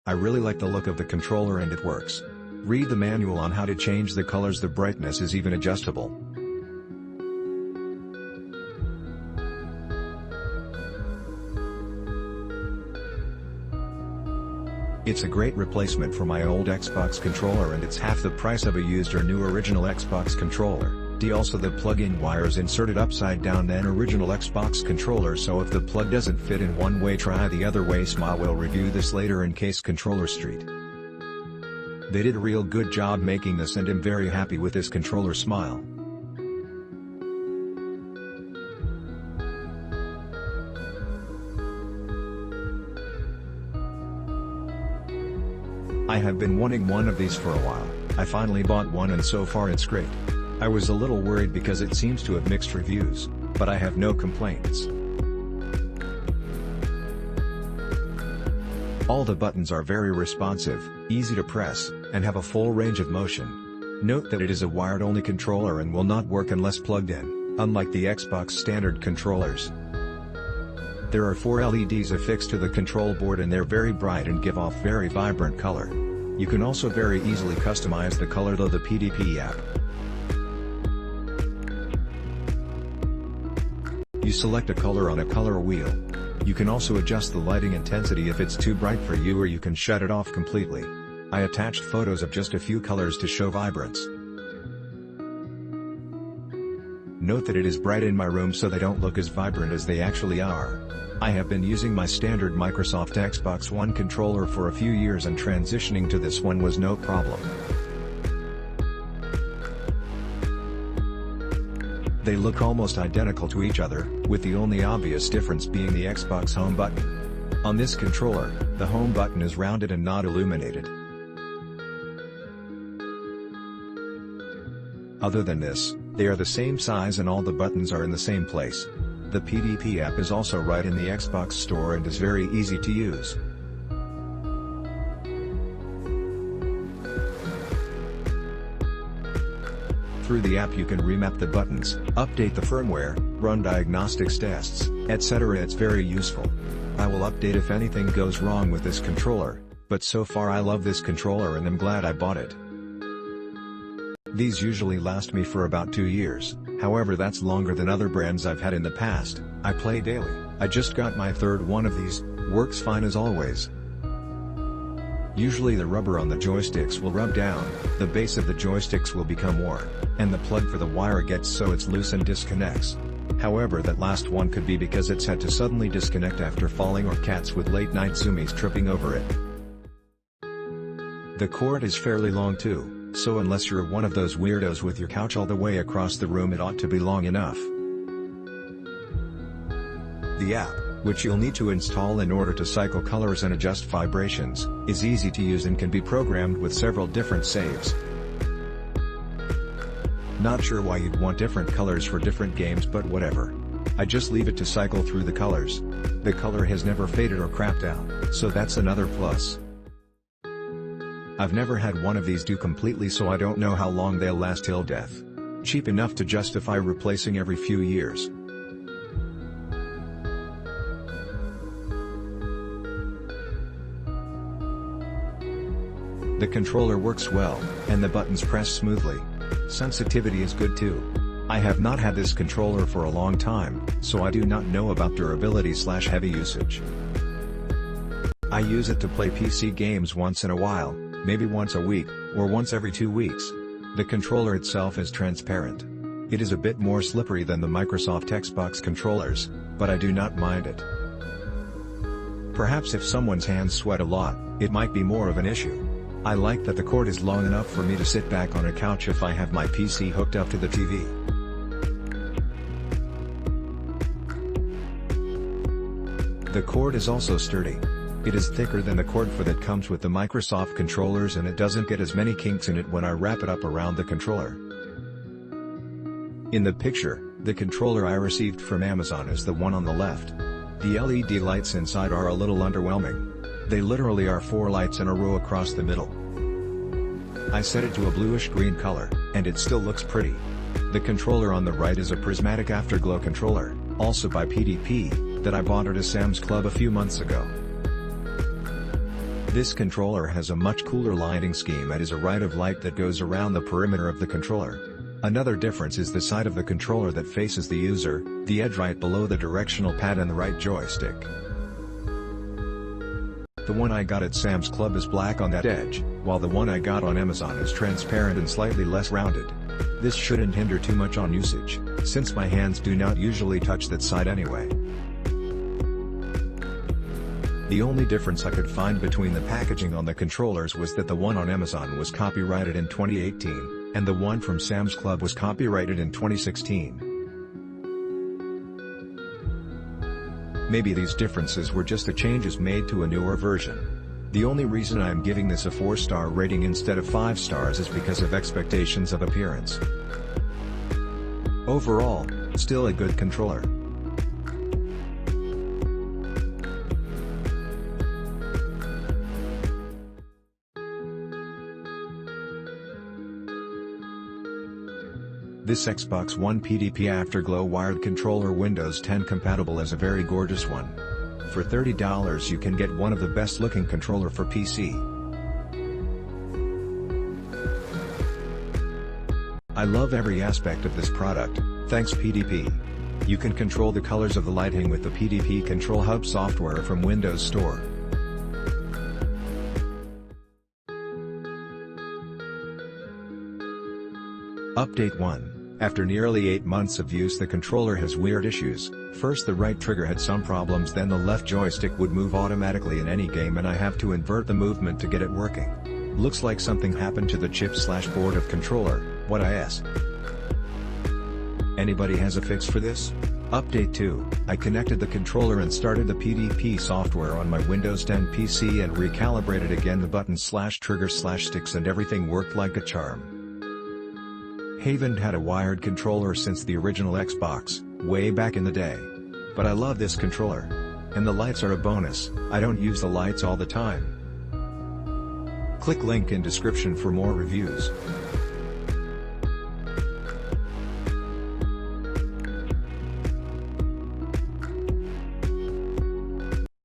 I really like the look of the controller and it works. Read the manual on how to change the colors. The brightness is even adjustable. It's a great replacement for my old Xbox controller and it's half the price of a used or new original Xbox controller. Also the plug-in wires inserted upside down than original Xbox controller, so if the plug doesn't fit in one way, try the other way. Smile. We'll review this later in Case Controller Street. They did a real good job making this and I'm very happy with this controller. Smile. I have been wanting one of these for a while. I finally bought one and so far it's great. I was a little worried because it seems to have mixed reviews, but I have no complaints. All the buttons are very responsive, easy to press, and have a full range of motion. Note that it is a wired-only controller and will not work unless plugged in, unlike the Xbox standard controllers. There are 4 LEDs affixed to the control board and they're very bright and give off very vibrant color. You can also very easily customize the color through the PDP app. You select a color on a color wheel. You can also adjust the lighting intensity if it's too bright for you, or you can shut it off completely. I attached photos of just a few colors to show vibrance. Note that it is bright in my room so they don't look as vibrant as they actually are. I have been using my standard Microsoft Xbox One controller for a few years and transitioning to this one was no problem. They look almost identical to each other, with the only obvious difference being the Xbox home button. On this controller, the home button is rounded and not illuminated. Other than this, they are the same size and all the buttons are in the same place. The PDP app is also right in the Xbox store and is very easy to use. Through the app you can remap the buttons, update the firmware, run diagnostics tests, etc. It's very useful. I will update if anything goes wrong with this controller, but so far I love this controller and I'm glad I bought it. These usually last me for about 2 years, however that's longer than other brands I've had in the past. I play daily. I just got my third one of these, works fine as always. Usually the rubber on the joysticks will rub down, the base of the joysticks will become worn, and the plug for the wire gets so it's loose and disconnects. However, that last one could be because it's had to suddenly disconnect after falling or cats with late night zoomies tripping over it. The cord is fairly long too, so unless you're one of those weirdos with your couch all the way across the room, it ought to be long enough. The app, which you'll need to install in order to cycle colors and adjust vibrations, is easy to use and can be programmed with several different saves. Not sure why you'd want different colors for different games, but whatever. I just leave it to cycle through the colors. The color has never faded or crapped out, so that's another plus. I've never had one of these do completely, so I don't know how long they'll last till death. Cheap enough to justify replacing every few years. The controller works well, and the buttons press smoothly. Sensitivity is good too. I have not had this controller for a long time, so I do not know about durability/heavy usage. I use it to play PC games once in a while, maybe once a week, or once every 2 weeks. The controller itself is transparent. It is a bit more slippery than the Microsoft Xbox controllers, but I do not mind it. Perhaps if someone's hands sweat a lot, it might be more of an issue. I like that the cord is long enough for me to sit back on a couch if I have my PC hooked up to the TV. The cord is also sturdy. It is thicker than the cord that comes with the Microsoft controllers and it doesn't get as many kinks in it when I wrap it up around the controller. In the picture, the controller I received from Amazon is the one on the left. The LED lights inside are a little underwhelming. They literally are 4 lights in a row across the middle. I set it to a bluish green color, and it still looks pretty. The controller on the right is a prismatic Afterglow controller, also by PDP, that I bought at a Sam's Club a few months ago. This controller has a much cooler lighting scheme and is a right of light that goes around the perimeter of the controller. Another difference is the side of the controller that faces the user, the edge right below the directional pad and the right joystick. The one I got at Sam's Club is black on that edge, while the one I got on Amazon is transparent and slightly less rounded. This shouldn't hinder too much on usage, since my hands do not usually touch that side anyway. The only difference I could find between the packaging on the controllers was that the one on Amazon was copyrighted in 2018, and the one from Sam's Club was copyrighted in 2016. Maybe these differences were just the changes made to a newer version. The only reason I am giving this a 4-star rating instead of 5 stars is because of expectations of appearance. Overall, still a good controller. This Xbox One PDP Afterglow wired controller Windows 10 compatible is a very gorgeous one. For $30 you can get one of the best looking controller for PC. I love every aspect of this product, thanks PDP. You can control the colors of the lighting with the PDP Control Hub software from Windows Store. Update 1. After nearly 8 months of use the controller has weird issues. First the right trigger had some problems, then the left joystick would move automatically in any game and I have to invert the movement to get it working. Looks like something happened to the chip/board of controller, what I ask. Anybody has a fix for this? Update 2. I connected the controller and started the PDP software on my Windows 10 PC and recalibrated again the buttons/trigger/sticks and everything worked like a charm. Haven't had a wired controller since the original Xbox, way back in the day. But I love this controller. And the lights are a bonus, I don't use the lights all the time. Click link in description for more reviews.